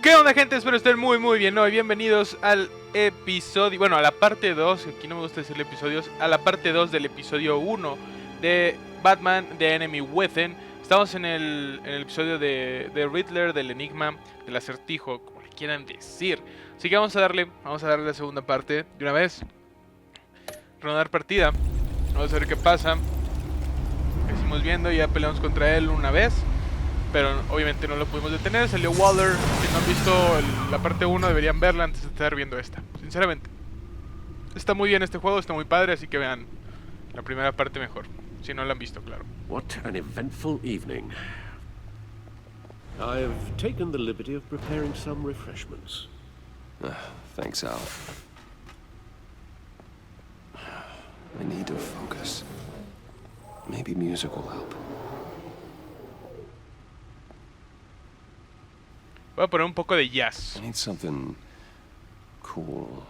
¿Qué onda, gente? Espero estén muy bien, ¿no? Y bienvenidos al episodio, bueno, a la parte 2, aquí no me gusta decirle episodios, a la parte 2 del episodio 1 de Batman The Enemy Within. Estamos en el episodio de Riddler, del Enigma, del acertijo, como le quieran decir. Así que vamos a darle la segunda parte de una vez. Rondar partida, vamos a ver qué pasa. Seguimos viendo, ya peleamos contra él una vez, pero obviamente no lo pudimos detener. Salió Waller. Si no han visto la parte 1 deberían verla antes de estar viendo esta. Sinceramente, está muy bien este juego, está muy padre, así que vean la primera parte mejor, si no la han visto, claro. What an eventful evening. I've taken the liberty of preparing some refreshments. Thanks, Al. I need to focus. Maybe music will help. Voy a poner un poco de jazz. I need something cool.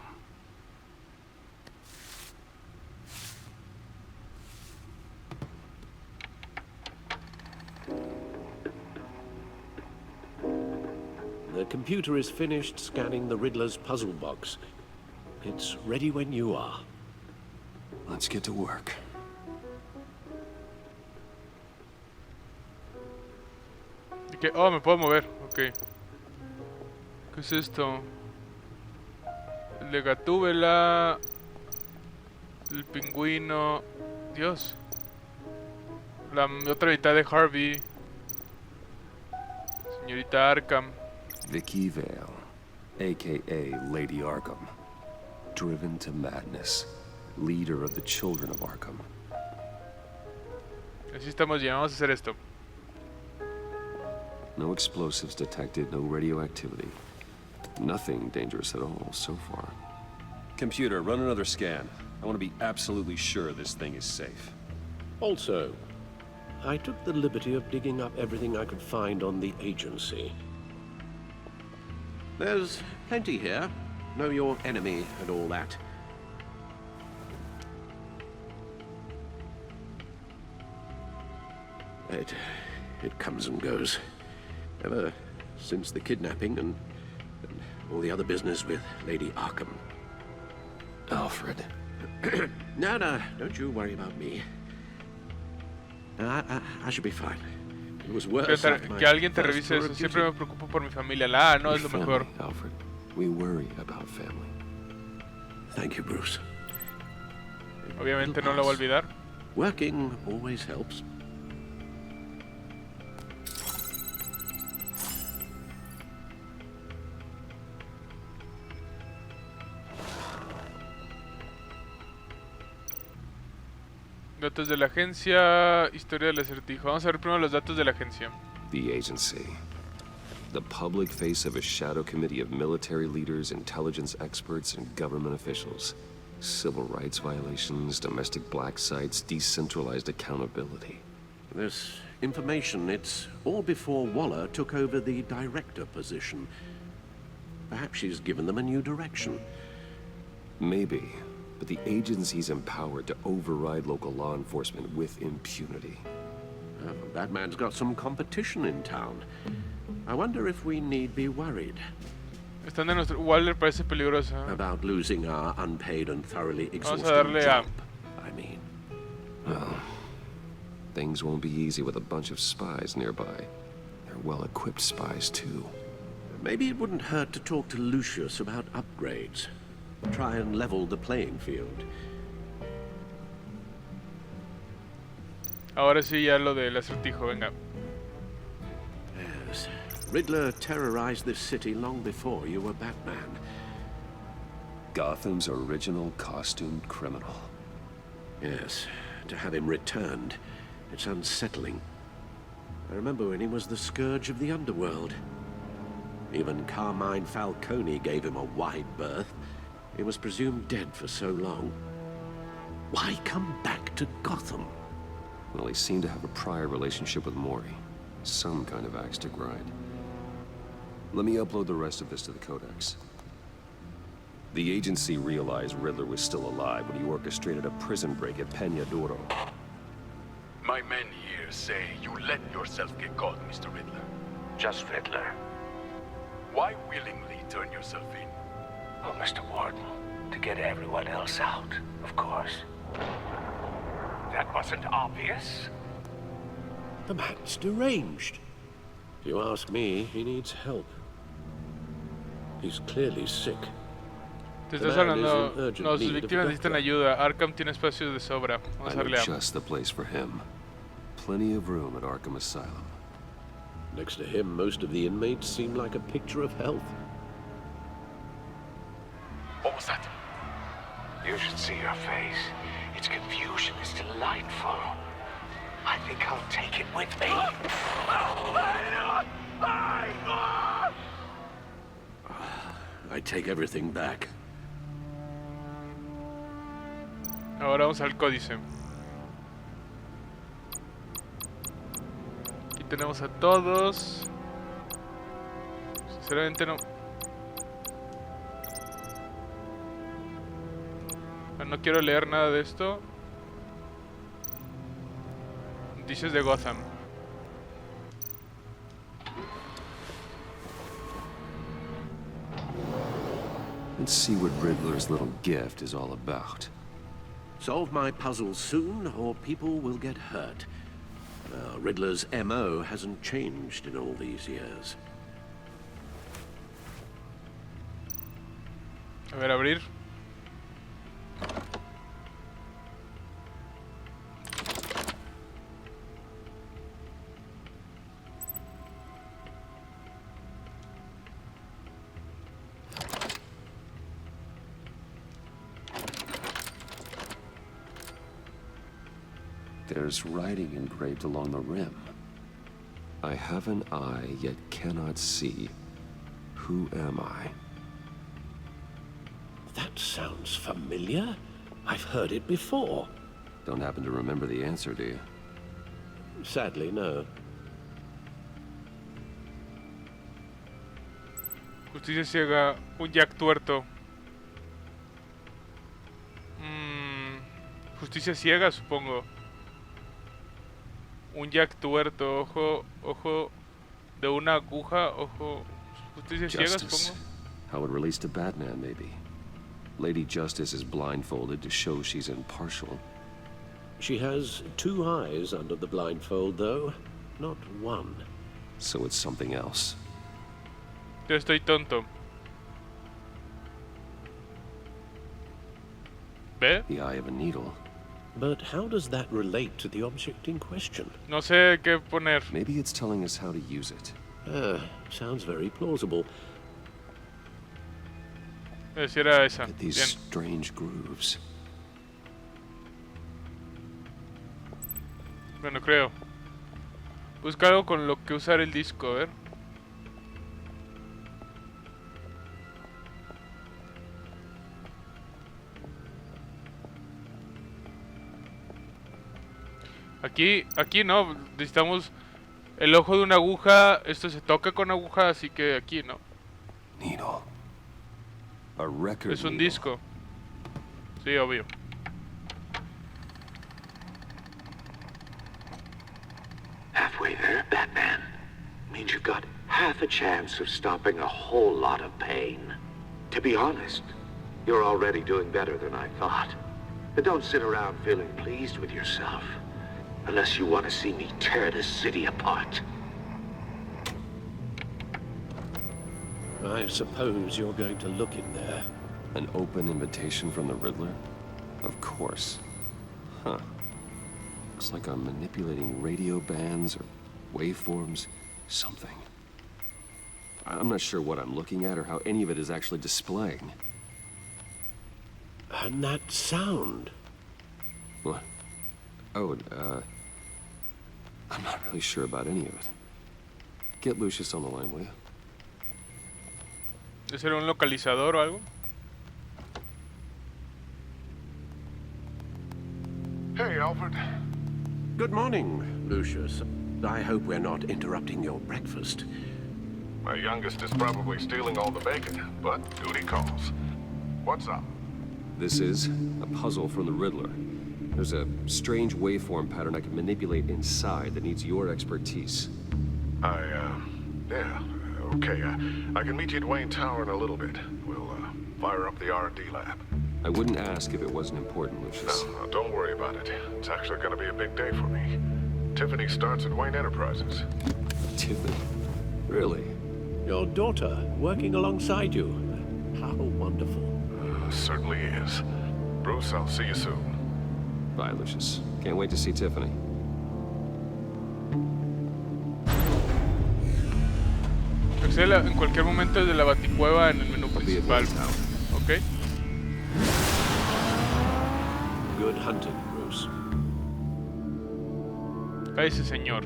The computer is finished scanning the Riddler's puzzle box. It's ready when you are. Let's get to work. Oh, me puedo mover, ok. ¿Qué es esto? El de Gatúbela. El pingüino. Dios. La otra mitad de Harvey. Señorita Arkham. Vicky Vale, a.k.a. Lady Arkham. Driven to madness. Leader of the children of Arkham. Así estamos ya, vamos a hacer esto. No explosives detected, no radioactivity. Nothing dangerous at all so far. Computer, run another scan. I want to be absolutely sure this thing is safe. Also, I took the liberty of digging up everything I could find on the agency. There's plenty here. Know your enemy and all that. It comes and goes. Ever since the kidnapping and all the other business with Lady Arkham. Alfred. No, don't you worry about me. I should be fine. It was worse Que alguien te revise eso. Siempre me preocupo por mi familia. La no es lo mejor. Alfred, we worry about family. Thank you, Bruce. Obviamente no lo voy a olvidar. Working always helps. Datos de la agencia, historia del acertijo. Vamos a ver primero los datos de la agencia. The agency. The public face of a shadow committee of military leaders, intelligence experts, and government officials. Civil rights violations, domestic black sites, decentralized accountability. This information, it's all before Waller took over the director position. Perhaps she's given them a new direction. Maybe. But the agency's empowered to override local law enforcement with impunity. Batman's got some competition in town. I wonder if we need be worried. Están de nuestro... Waller parece peligrosa. About losing our unpaid and thoroughly exhausting darle job, I mean. Well, things won't be easy with a bunch of spies nearby. They're well-equipped spies, too. Maybe it wouldn't hurt to talk to Lucius about upgrades. Try and level the playing field. Ahora sí ya lo del acertijo, venga. Yes. Riddler terrorized this city long before you were Batman. Gotham's original costumed criminal. Yes. To have him returned, it's unsettling. I remember when he was the scourge of the underworld. Even Carmine Falcone gave him a wide berth. He was presumed dead for so long. Why come back to Gotham? Well, he seemed to have a prior relationship with Mori. Some kind of axe to grind. Let me upload the rest of this to the Codex. The agency realized Riddler was still alive when he orchestrated a prison break at Peña Duro. My men here say you let yourself get caught, Mr. Riddler. Just Riddler. Why willingly turn yourself in? Oh, Mr. Warden, to get everyone else out, of course. That wasn't obvious. The man's deranged. If you ask me, he needs help. He's clearly sick. Te estás hablando. No, sus víctimas necesitan ayuda. Arkham tiene espacios de sobra. Vamos a I darle know a. just the place for him. Plenty of room at Arkham Asylum. Next to him, most of the inmates seem like a picture of health. What was that? You should see your face. Its confusion is delightful. I think I'll take it with me. I take everything back. Ahora vamos al códice. Aquí tenemos a todos. Sinceramente no. No quiero leer nada de esto. Noticias de Gotham. Let's see what Riddler's little gift is all about. Solve my puzzles soon, or people will get hurt. Riddler's MO hasn't changed in all these years. A ver, abrir. There's writing engraved along the rim. I have an eye, yet cannot see. Who am I? That sounds familiar. I've heard it before. Don't happen to remember the answer, do you? Sadly, no. Justicia ciega, un Jack tuerto. Justicia ciega, supongo. Un Jack tuerto, ojo de una aguja, ojo. Justicia ciega, Justice. supongo. How it relates to Batman, maybe. Lady Justice is blindfolded to show she's impartial. She has two eyes under the blindfold, though, not one. So it's something else. Yo estoy tonto. ¿Ve? The eye of a needle. But how does that relate to the object in question? No sé qué poner. Maybe it's telling us how to use it. Sounds very plausible. Si era esa. At these Bien. strange grooves. Bueno, creo. Busca algo con lo que usar el disco, a ver. Aquí no, necesitamos el ojo de una aguja. Esto se toca con aguja, así que aquí no. Needle. A record Es un needle. disco. Sí, obvio. Halfway there, Batman. Means you've got half a chance of stopping a whole lot of pain. To be honest, you're already doing better than I thought. But don't sit around feeling pleased with yourself. Unless you want to see me tear this city apart. I suppose you're going to look in there. An open invitation from the Riddler? Of course. Huh. Looks like I'm manipulating radio bands or waveforms. Something. I'm not sure what I'm looking at or how any of it is actually displaying. And that sound. What? Oh, I'm not really sure about any of it. Get Lucius on the line, will you? ¿Es ser un localizador o algo? Hey, Alfred. Good morning, Lucius. I hope we're not interrupting your breakfast. My youngest is probably stealing all the bacon, but duty calls. What's up? This is a puzzle from the Riddler. There's a strange waveform pattern I can manipulate inside that needs your expertise. Yeah, Okay, I can meet you at Wayne Tower in a little bit. We'll, fire up the R&D lab. I wouldn't ask if it wasn't important, Lucius. No, don't worry about it. It's actually gonna be a big day for me. Tiffany starts at Wayne Enterprises. Tiffany? Really? Your daughter working alongside you. How wonderful. Certainly is. Bruce, I'll see you soon. Bye, Lucius. Can't wait to see Tiffany. Accede en cualquier momento desde la baticueva en el menú principal. Ok. Good hunting, Bruce. Cállese, señor.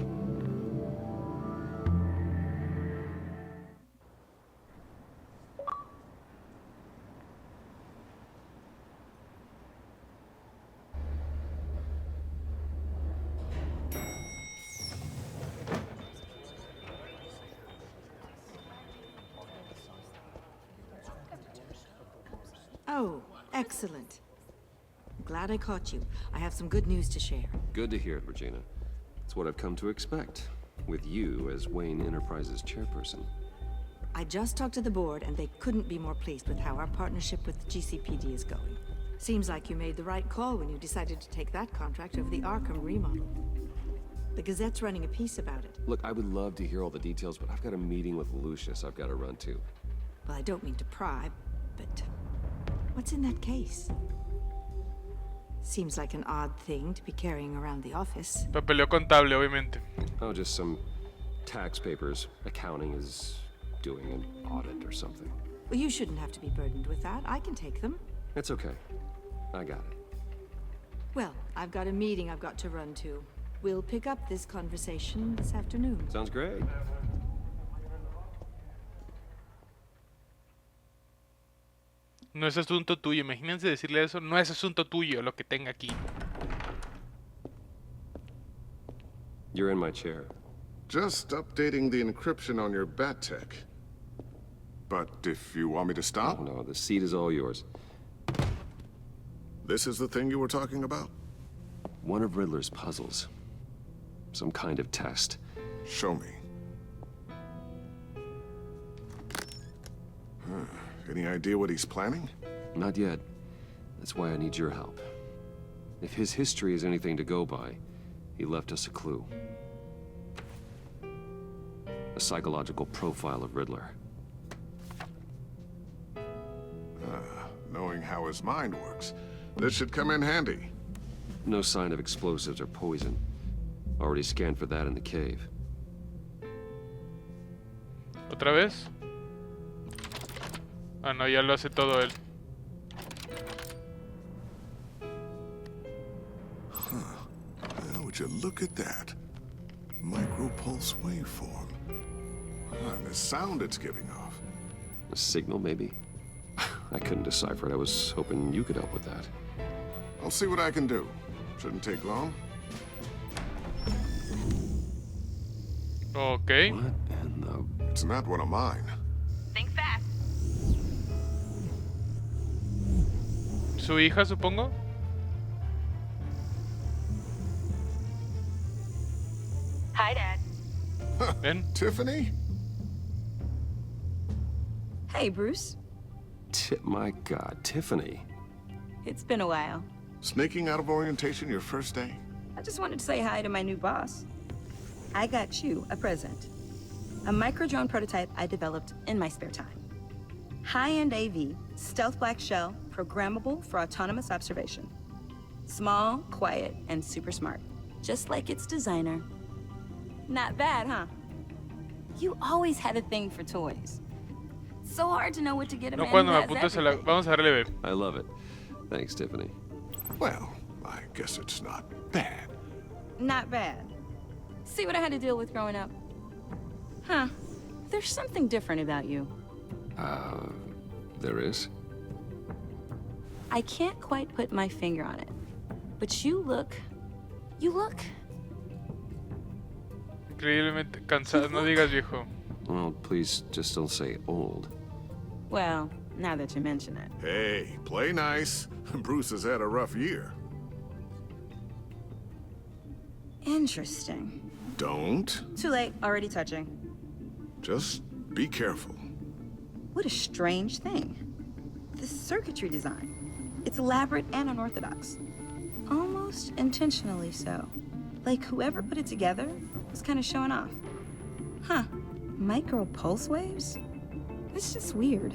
Oh, excellent. Glad I caught you. I have some good news to share. Good to hear it, Regina. It's what I've come to expect, with you as Wayne Enterprises chairperson. I just talked to the board, and they couldn't be more pleased with how our partnership with GCPD is going. Seems like you made the right call when you decided to take that contract over the Arkham remodel. The Gazette's running a piece about it. Look, I would love to hear all the details, but I've got a meeting with Lucius I've got to run to. Well, I don't mean to pry, but what's in that case? Seems like an odd thing to be carrying around the office. Papeleo contable, obviamente. Oh, just some tax papers. Accounting is doing an audit or something. Well, you shouldn't have to be burdened with that. I can take them. It's okay. I got it. Well, I've got a meeting I've got to run to. We'll pick up this conversation this afternoon. Sounds great. No es asunto tuyo. Imagínense decirle eso. No es asunto tuyo lo que tenga aquí. You're in my chair. Just updating the encryption on your BatTech. But if you want me to stop, Oh, no, the seat is all yours. this is the thing you were talking about? One of Riddler's puzzles. Some kind of test. Show me. Any idea what he's planning? Not yet. That's why I need your help. If his history is anything to go by, he left us a clue. A psychological profile of Riddler. Knowing how his mind works, this should come in handy. No sign of explosives or poison. Already scanned for that in the cave. ¿Otra vez? Ah, no, ya lo hace todo él. Well, would you look at that? Micropulse waveform. And the sound it's giving off. A signal, maybe? I couldn't decipher it. I was hoping you could help with that. I'll see what I can do. Shouldn't take long. Ok. What in the... It's not one of mine. Think fast. ¿Su hija, supongo? Hi, Dad. Ven. Tiffany? Hey, Bruce. My God, Tiffany. It's been a while. Sneaking out of orientation your first day? I just wanted to say hi to my new boss. I got you a present. A micro-drone prototype I developed in my spare time. High-end AV, stealth black shell, programmable for autonomous observation. Small, quiet, and super smart. Just like its designer. Not bad, huh? You always had a thing for toys. So hard to know what to get a No man cuando who me has apuntes a la... everything. Vamos a darle ver. I love it. Thanks, Tiffany. Well, I guess it's not bad. Not bad. See what I had to deal with growing up? Huh. There's something different about you. There is? I can't quite put my finger on it. But you look... Increíblemente cansado. No digas viejo. Well, please just don't say old. Well, now that you mention it. Hey, play nice. Bruce has had a rough year. Interesting. Don't. Too late. Already touching. Just Be careful. What a strange thing. The circuitry design. It's elaborate and unorthodox. Almost intentionally so. Like whoever put it together was kind of showing off. Huh. Micro pulse waves? It's just weird.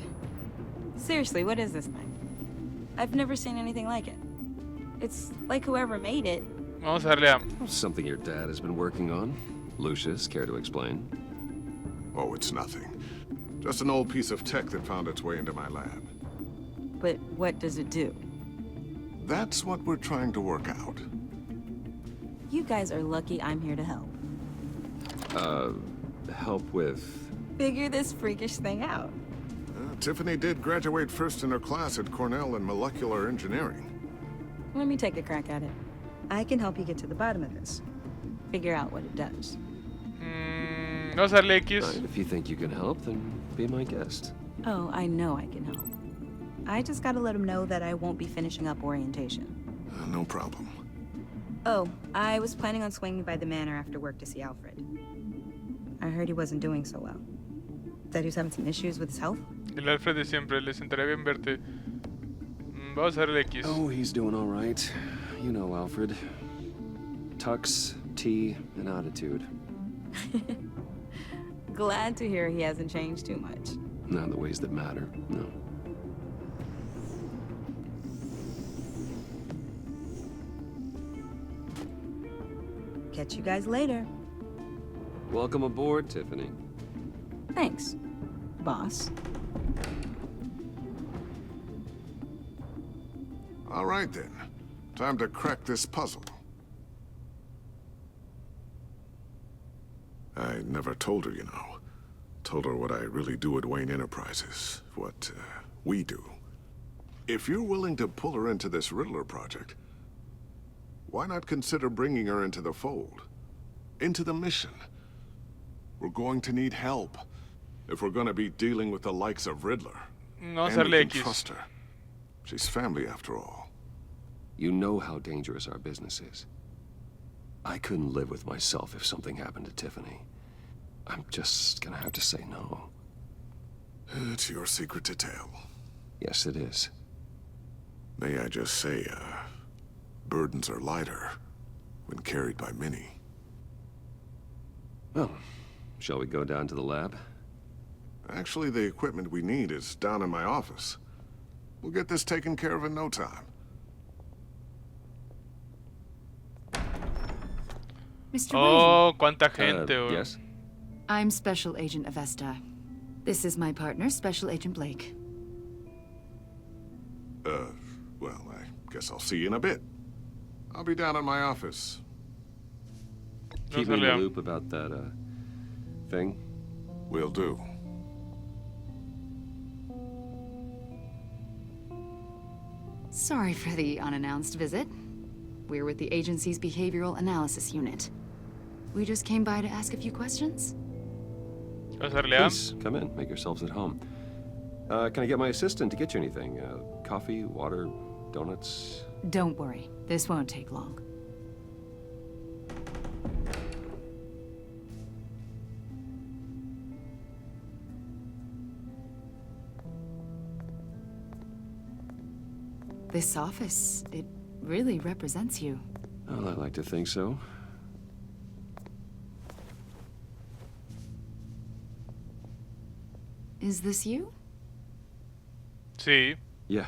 Seriously, what is this thing? I've never seen anything like it. It's like whoever made it. Vamos a darle a... Something your dad has been working on. Lucius, care to explain? Oh, it's nothing. Just an old piece of tech that found its way into my lab. But what does it do? That's what we're trying to work out. You guys are lucky I'm here to help. Help with... Figure this freakish thing out. Tiffany did graduate first in her class at Cornell in molecular engineering. Let me take a crack at it. I can help you get to the bottom of this. Figure out what it does. Vamos a darle X. If you think you can help, then be my guest. Oh, I know I can help. I just gotta let him know that I won't be finishing up orientation. No problem. Oh, I was planning on swinging by the manor after work to see Alfred. I heard he wasn't doing so well. That he was having some issues with his health? El Alfred de siempre, le sentaré bien verte. Vamos a darle X. Oh, he's doing all right. You know Alfred. Tux, tea, and attitude. Glad to hear he hasn't changed too much. Not in the ways that matter, no. Catch you guys later. Welcome aboard, Tiffany. Thanks, boss. All right, then. Time to crack this puzzle. I never told her, you know. Told her what I really do at Wayne Enterprises. What, we do. If you're willing to pull her into this Riddler project, why not consider bringing her into the fold? Into the mission? We're going to need help if we're going to be dealing with the likes of Riddler. Vamos a And we darle can X. trust her. She's family after all. You know how dangerous our business is. I couldn't live with myself if something happened to Tiffany. I'm just gonna have to say no. It's your secret to tell. Yes, it is. May I just say, burdens are lighter when carried by many. Well, shall we go down to the lab? Actually, the equipment we need is down in my office. We'll get this taken care of in no time. Mr. Oh, cuánta gente, güey. Yes? I'm Special Agent Avesta. This is my partner, Special Agent Blake. Well, I guess I'll see you in a bit. I'll be down in my office. Keep me in the loop about that, thing. Will do. Sorry for the unannounced visit. We're with the agency's Behavioral Analysis Unit. We just came by to ask a few questions. Vamos a darle A. Please, come in. Make yourselves at home. Can I get my assistant to get you anything? Coffee, water, donuts? Don't worry, this won't take long. This office, it really represents you. Well, I like to think so. Is this you? Sí. Yeah.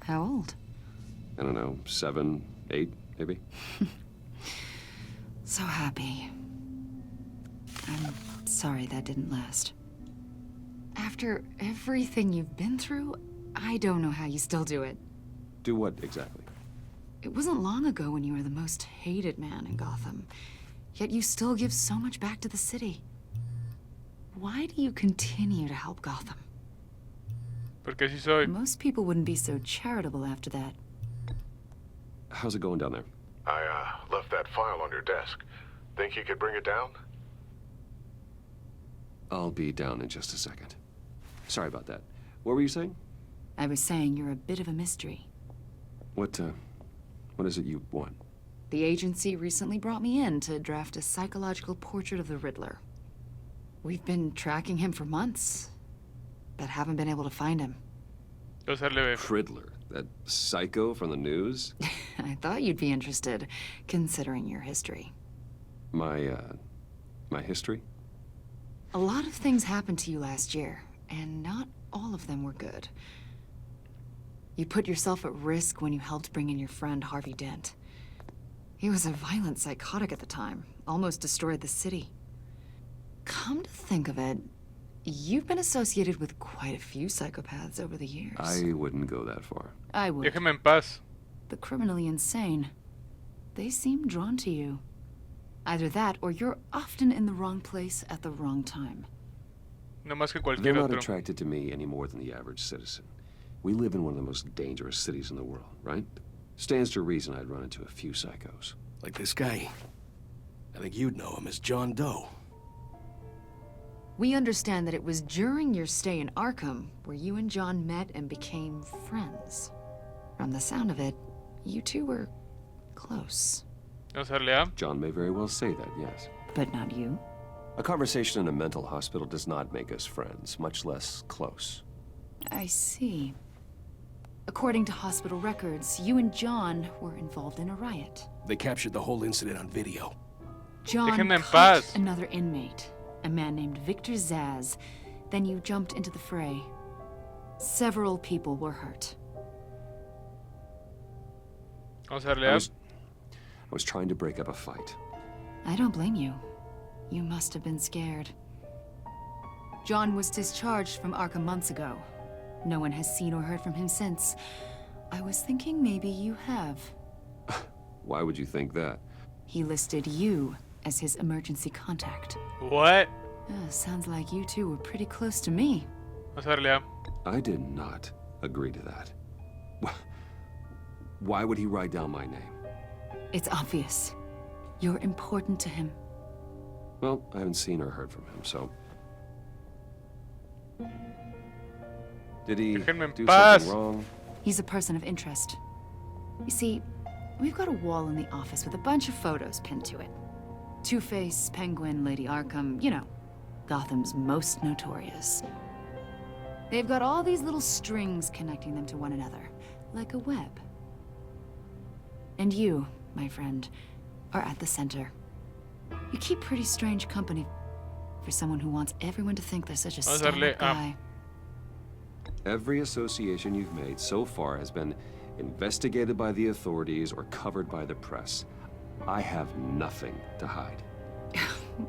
How old? I don't know, 7, 8, maybe? So happy. I'm sorry that didn't last. After everything you've been through, I don't know how you still do it. Do what, exactly? It wasn't long ago when you were the most hated man in Gotham. Yet you still give so much back to the city. Why do you continue to help Gotham? Porque así soy. Most people wouldn't be so charitable after that. How's it going down there? I, left that file on your desk. Think you could bring it down? I'll be down in just a second. Sorry about that. What were you saying? I was saying you're a bit of a mystery. What is it you want? The agency recently brought me in to draft a psychological portrait of the Riddler. We've been tracking him for months, but haven't been able to find him. O sea, le... Cridler, that psycho from the news? I thought you'd be interested, considering your history. My history? A lot of things happened to you last year, and not all of them were good. You put yourself at risk when you helped bring in your friend Harvey Dent. He was a violent psychotic at the time, almost destroyed the city. Come to think of it, you've been associated with quite a few psychopaths over the years. I wouldn't go that far. I would. Déjeme en paz. The criminally insane. They seem drawn to you. Either that, or you're often in the wrong place at the wrong time. No más que They're cualquier not otro. attracted to me any more than the average citizen. We live in one of the most dangerous cities in the world, right? Stands to reason I'd run into a few psychos. Like this guy. I think you'd know him as John Doe. We understand that it was during your stay in Arkham where you and John met and became friends. From the sound of it, you two were close. Vamos a darle a... John may very well say that, yes. But not you. A conversation in a mental hospital does not make us friends, much less close. I see. According to hospital records, you and John were involved in a riot. They captured the whole incident on video. John Déjenme en cut paz. another inmate, a man named Victor Zaz. Then you jumped into the fray. Several people were hurt. Vamos a darle I a... was trying to break up a fight. I don't blame you. You must have been scared. John was discharged from Arkham months ago. No one has seen or heard from him since. I was thinking maybe you have. Why would you think that? He listed you as his emergency contact. What? Sounds like you two were pretty close to me. Vamos a darle a... I did not agree to that. Why would he write down my name? It's obvious. You're important to him. Well, I haven't seen or heard from him, so... Did he Déjenme en do paz. something wrong? He's a person of interest. You see, we've got a wall in the office with a bunch of photos pinned to it. Two-Face, Penguin, Lady Arkham, you know, Gotham's most notorious. They've got all these little strings connecting them to one another, like a web. And you, my friend, are at the center. You keep pretty strange company for someone who wants everyone to think they're such a Vamos a darle stand-up a... guy. Every association you've made so far has been investigated by the authorities or covered by the press. I have nothing to hide.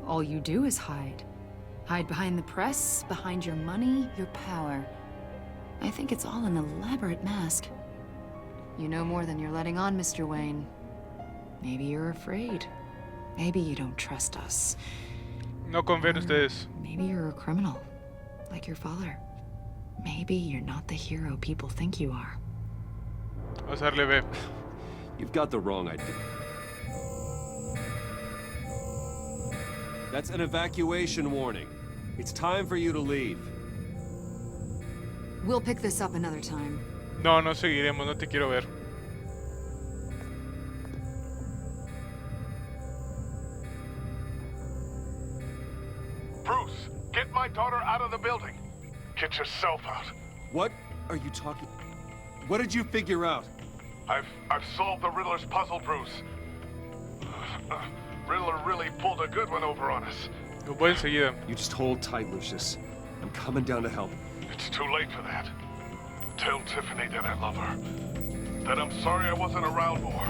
All you do is hide. Hide behind the press, behind your money, your power. I think it's all an elaborate mask. You know more than you're letting on, Mr. Wayne. Maybe you're afraid. Maybe you don't trust us. No confío en ustedes. Maybe you're a criminal, like your father. Maybe you're not the hero people think you are. Vamos a darle B. You've got the wrong idea. That's an evacuation warning. It's time for you to leave. We'll pick this up another time. No, no seguiremos, no te quiero ver. Bruce, get my daughter out of the building. Get yourself out. What are you talking... What did you figure out? I've solved the Riddler's puzzle, Bruce. Riddler really pulled a good one over on us. Lo voy enseguida. You just hold tight, Lucius. I'm coming down to help. It's too late for that. Tell Tiffany that I love her. That I'm sorry I wasn't around more.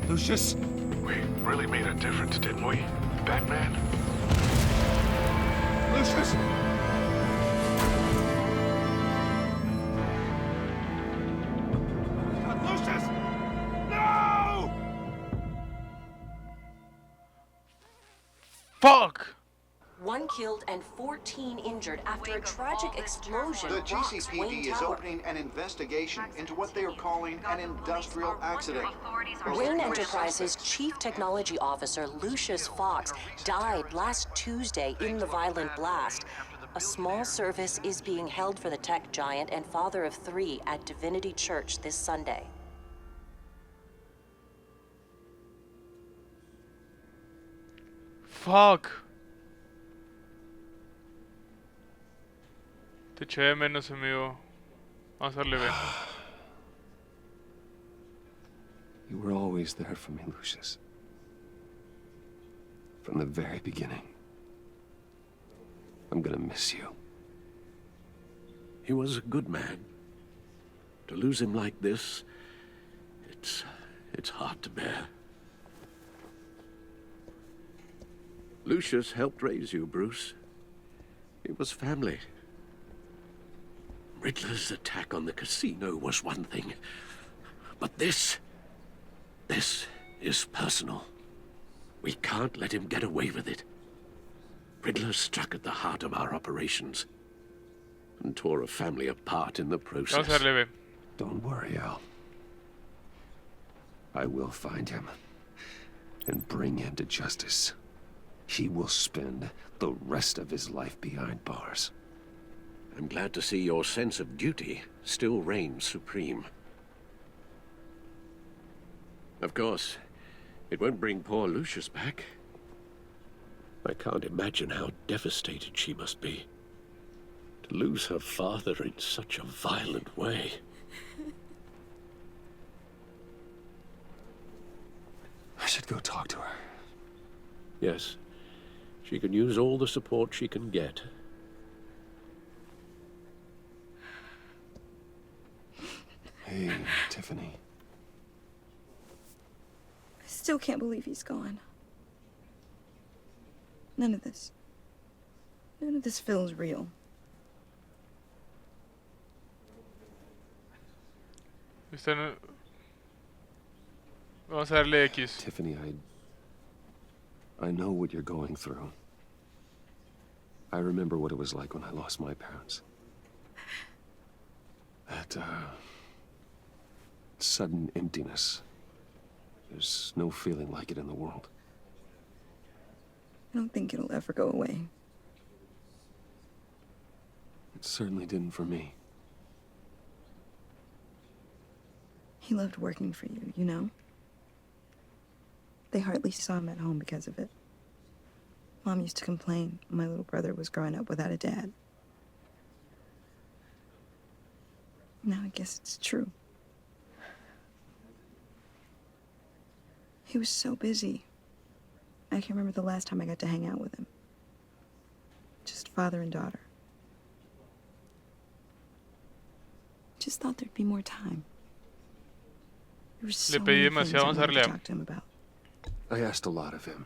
Lucius! We really made a difference, didn't we, Batman? Lucius! Lucius! No! Fuck! 1 killed and 14 injured after a tragic explosion The rocks Wayne GCPD is Tower. opening an investigation into what they are calling an industrial accident. Wayne Enterprises' chief technology officer, Lucius Fox, died last Tuesday in the violent blast. A small service is being held for the tech giant and father of 3 at Divinity Church this Sunday. Fuck. Te eché de menos, amigo. Vamos a darle B. You were always there for me, Lucius. From the very beginning. I'm gonna miss you. He was a good man. To lose him like this, it's hard to bear. Lucius helped raise you, Bruce. It was family. Riddler's attack on the casino was one thing. But this is personal. We can't let him get away with it. Riddler struck at the heart of our operations and tore a family apart in the process. Vamos a darle B. Don't worry, Al. I will find him and bring him to justice. He will spend the rest of his life behind bars. I'm glad to see your sense of duty still reigns supreme. Of course, it won't bring poor Lucius back. I can't imagine how devastated she must be. To lose her father in such a violent way. I should go talk to her. Yes, she can use all the support she can get. Hey, Tiffany. I still can't believe he's gone. None of this feels real. Vamos a darle X. Tiffany, I know what you're going through. I remember what it was like when I lost my parents. That, sudden emptiness. There's no feeling like it in the world. I don't think it'll ever go away. It certainly didn't for me. He loved working for you, you know? They hardly saw him at home because of it. Mom used to complain my little brother was growing up without a dad. Now I guess it's true. He was so busy. I can't remember the last time I got to hang out with him. Just father and daughter. Just thought there'd be more time. There were so many things I wanted to talk to him about. I asked a lot of him.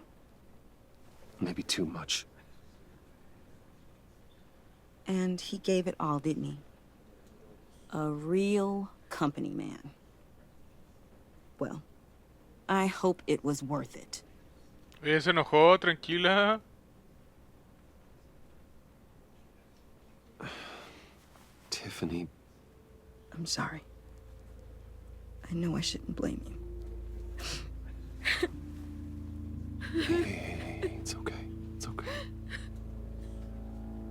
Maybe too much. And he gave it all, didn't he? A real company man. Well, I hope it was worth it. Ella se enojó, tranquila. Tiffany. I'm sorry. I know I shouldn't blame you. Hey, it's okay. It's okay.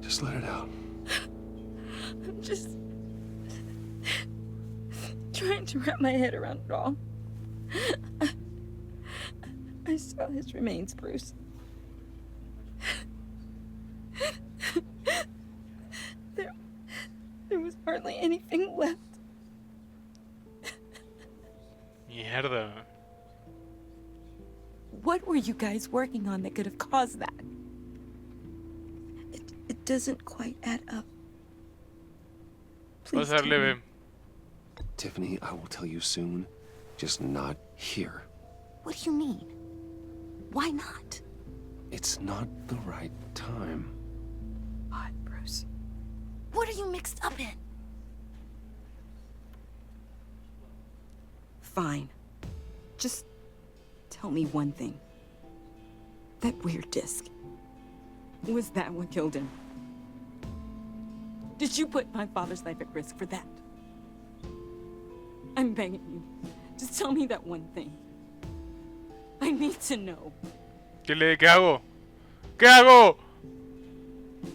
Just let it out. I'm just trying to wrap my head around it all. I saw his remains, Bruce. There was hardly anything left. Mierda. What were you guys working on that could have caused that? It doesn't quite add up. Please tell me. Tiffany, I will tell you soon. Just not here. What do you mean? Why not? It's not the right time. What, Bruce? What are you mixed up in? Fine. Just tell me one thing. That weird disc. Was that what killed him? Did you put my father's life at risk for that? I'm begging you. Just tell me that one thing. I need to know. ¿Qué hago? ¿Qué hago?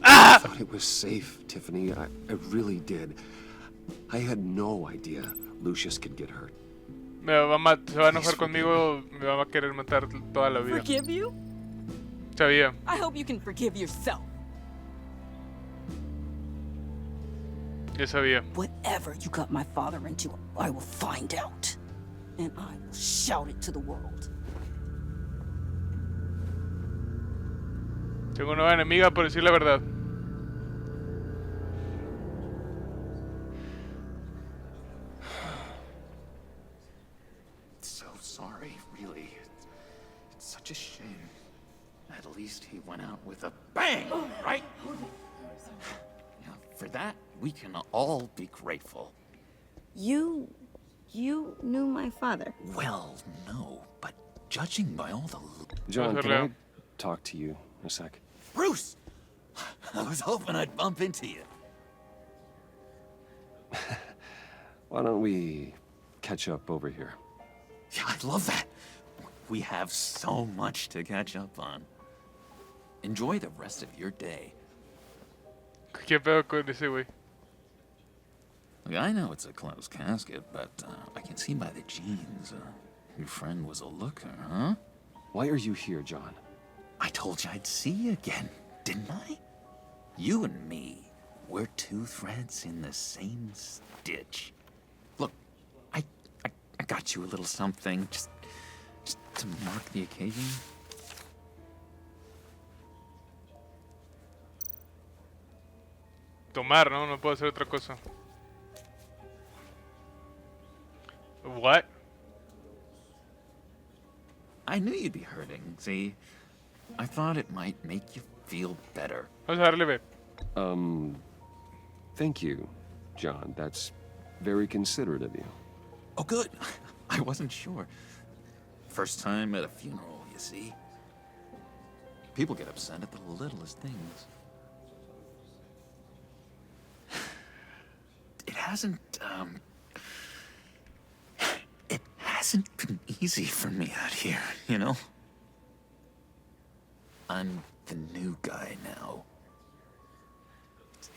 Ah! I thought it was safe, Tiffany. I really did. I had no idea Lucius could get hurt. Se va a enojar conmigo, me va a querer matar toda la vida. Forgive you? Sabía. I hope you can forgive yourself. Ya sabía. Whatever you got my father into, I will find out. And I will shout it to the world. Tengo una nueva enemiga por decir la verdad. So sorry, really. It's such a shame. At least he went out with a bang, right? Yeah, for that, we can all be grateful. You knew my father? Well, no, but judging by all the... John, can I talk to you a sec? Bruce! I was hoping I'd bump into you. Why don't we catch up over here? Yeah, I'd love that. We have so much to catch up on. Enjoy the rest of your day. ¿Qué pedo con ese güey? Look, I know it's a closed casket, but I can see by the jeans. Your friend was a looker, huh? Why are you here, John? I told you I'd see you again, didn't I? You and me, we're two threads in the same stitch. Look, I got you a little something, just to mark the occasion. Tomar, ¿no? No puedo hacer otra cosa. What? I knew you'd be hurting, see? I thought it might make you feel better. Vamos a darle B. Thank you, John. That's very considerate of you. Oh, good. I wasn't sure. First time at a funeral, you see? People get upset at the littlest things. It hasn't been easy for me out here, you know? I'm the new guy now.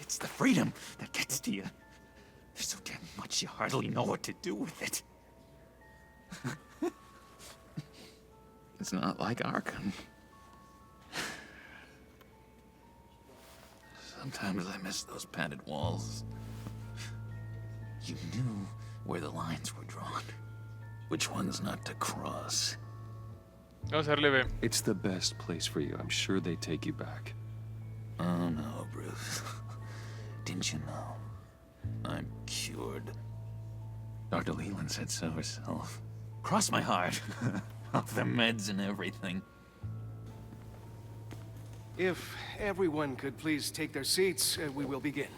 It's the freedom that gets to you. There's so damn much you hardly know what to do with it. It's not like Arkham. Sometimes I miss those padded walls. You knew where the lines were drawn. Which ones not to cross. Vamos a darle B. It's the best place for you. I'm sure they take you back. Oh no, Bruce. Didn't you know? I'm cured. Dr. Leland said so herself. Cross my heart. Off the meds and everything. If everyone could please take their seats, we will begin.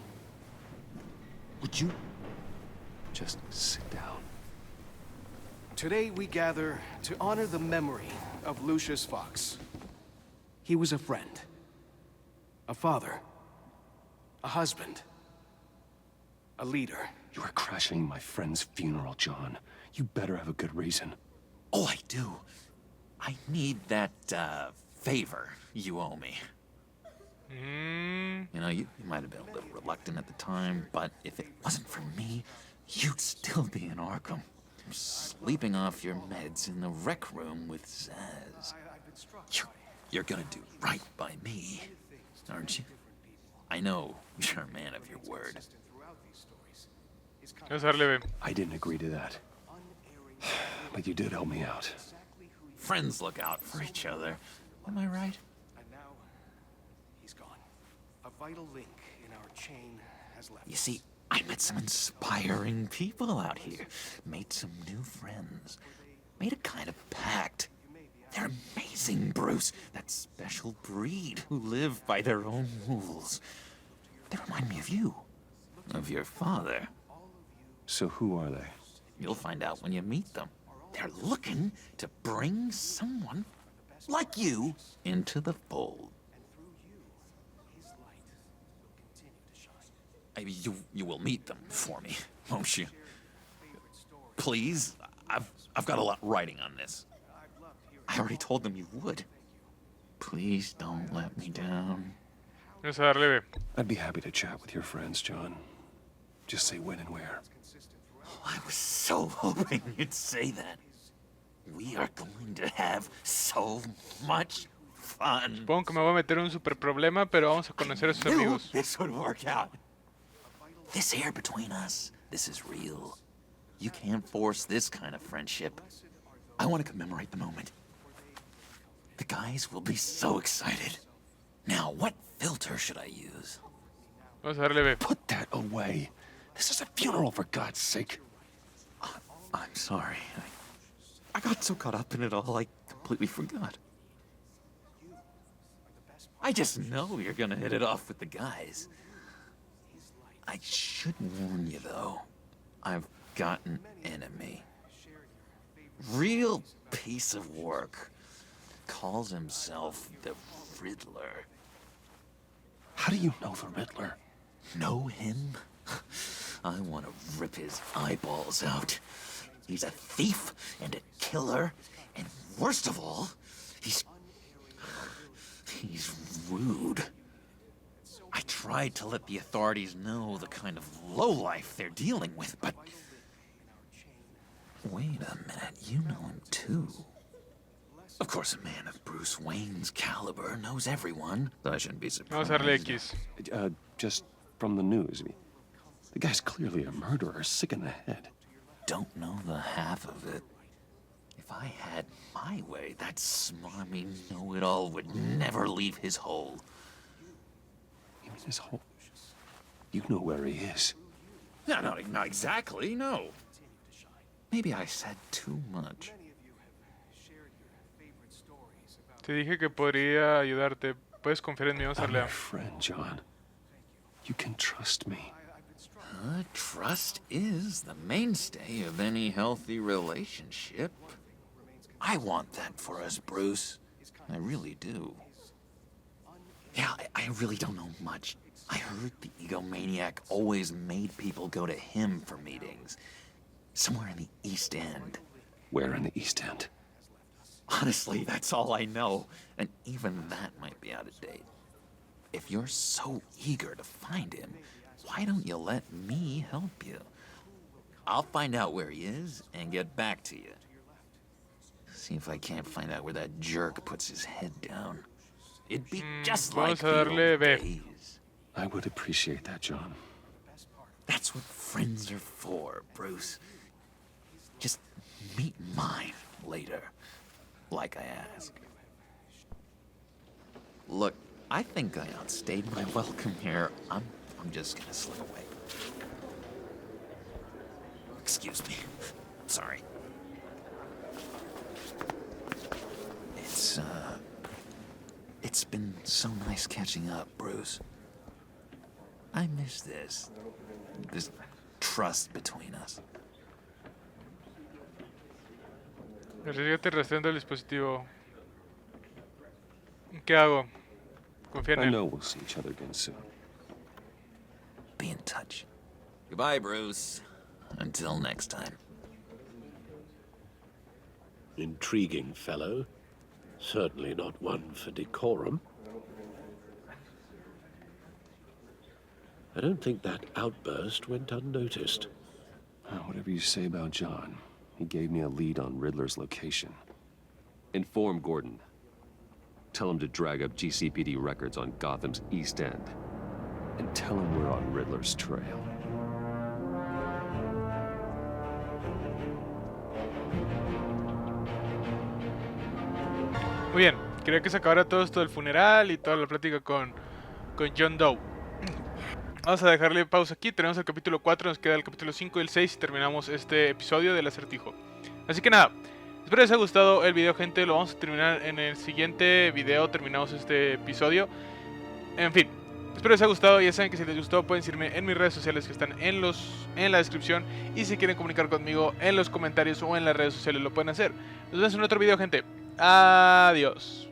Would you just sit down? Today we gather to honor the memory of Lucius Fox. He was a friend, a father, a husband, a leader. You are crashing my friend's funeral, John. You better have a good reason. Oh, I do. I need that, favor you owe me. You know, you might have been a little reluctant at the time, but if it wasn't for me, you'd still be in Arkham. Sleeping off your meds in the rec room with Zaz. You're gonna do right by me, aren't you? I know you're a man of your word. Vamos a darle B. I didn't agree to that. But you did help me out. Friends look out for each other. Am I right? And now, he's gone. A vital link in our chain has left. You see, I met some inspiring people out here. Made some new friends. Made a kind of pact. They're amazing, Bruce. That special breed who live by their own rules. They remind me of you. Of your father. So who are they? You'll find out when you meet them. They're looking to bring someone like you into the fold. You will meet them for me, won't you? Please, I've got a lot writing on this. I already told them you would. Please don't let me down. Vamos a darle B. I'd be happy to chat with your friends, John. Just say when and where. Oh, I was so hoping you'd say that. We are going to have so much fun. Supongo que me voy a meter en un super problema, pero vamos a conocer a sus amigos. This would work out. This air between us, this is real. You can't force this kind of friendship. I want to commemorate the moment. The guys will be so excited. Now, what filter should I use? Vamos a darle B. Put that away. This is a funeral, for God's sake. I'm sorry. I got so caught up in it all, I completely forgot. I just know you're gonna hit it off with the guys. I should warn you, though. I've got an enemy. Real piece of work. Calls himself the Riddler. How do you know the Riddler? Know him? I want to rip his eyeballs out. He's a thief and a killer, and worst of all, he's rude. I tried to let the authorities know the kind of lowlife they're dealing with, but... Wait a minute, you know him too. Of course, a man of Bruce Wayne's caliber knows everyone, so I shouldn't be surprised. Vamos a darle X. Just from the news. The guy's clearly a murderer, sick in the head. Don't know the half of it. If I had my way, that smarmy know-it-all would never leave his hole. You mean his hole? You know where he is. No, not exactly, no. Maybe I said too much. Te dije que podría ayudarte. Puedes confiar en mí, vamos a I'm darle your A. friend, John. You can trust me. Trust is the mainstay of any healthy relationship. I want that for us, Bruce. I really do. Yeah, I really don't know much. I heard the egomaniac always made people go to him for meetings. Somewhere in the East End. Where in the East End? Honestly, that's all I know. And even that might be out of date. If you're so eager to find him, why don't you let me help you? I'll find out where he is and get back to you. See if I can't find out where that jerk puts his head down. It'd be just like the old days. I would appreciate that, John. That's what friends are for, Bruce. Just meet mine later, like I asked. Look, I think I outstayed my welcome here. I'm just gonna slip away. Excuse me. Sorry. It's been so nice catching up, Bruce. I miss this trust between us. Arriesgate rastreando el dispositivo. ¿Qué hago? Confía en I él. know we'll see each other again soon. Be in touch. Goodbye, Bruce. Until next time. Intriguing fellow. Certainly not one for decorum. I don't think that outburst went unnoticed. Whatever you say about John, he gave me a lead on Riddler's location. Inform Gordon. Tell him to drag up GCPD records on Gotham's East End. And tell him we're on Riddler's trail. Muy bien, quería que se acabara todo esto del funeral y toda la plática con John Doe. Vamos a dejarle pausa aquí, tenemos el capítulo 4, nos queda el capítulo 5 y el 6 y terminamos este episodio del acertijo. Así que nada, espero les haya gustado el video, gente, lo vamos a terminar en el siguiente video, terminamos este episodio. En fin, espero les haya gustado, ya saben que si les gustó pueden seguirme en mis redes sociales que están en la descripción. Y si quieren comunicar conmigo en los comentarios o en las redes sociales lo pueden hacer. Nos vemos en otro video, gente. Adiós.